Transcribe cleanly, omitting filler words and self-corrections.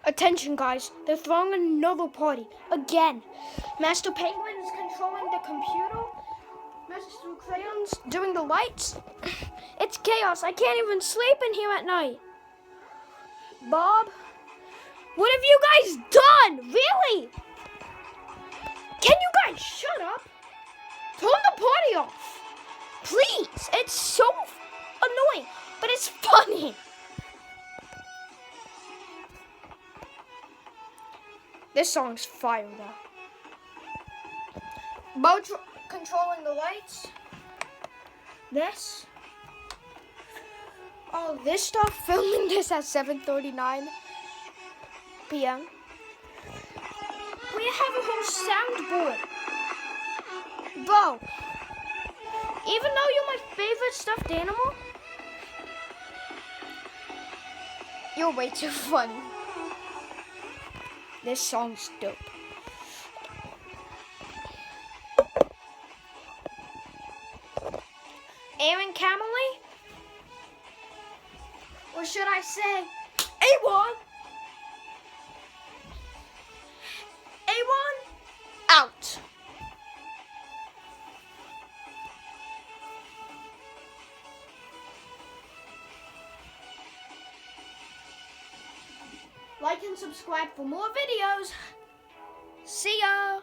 Attention, guys. They're throwing another party. Again. Master Penguin is controlling the computer. Master Crayon's doing the lights. It's chaos. I can't even sleep in here at night. Bob, what have you guys done? Really? Can you guys shut up? Turn the party off. Please. It's so annoying, but it's funny. This song's fire, though. Bo controlling the lights. This. All this stuff. Filming this at 7:39 p.m. We have a whole soundboard. Bo, even though you're my favorite stuffed animal, you're way too funny. This song's dope. Aaron Camely? Or should I say, A1? A1? Out. Like and subscribe for more videos. See ya.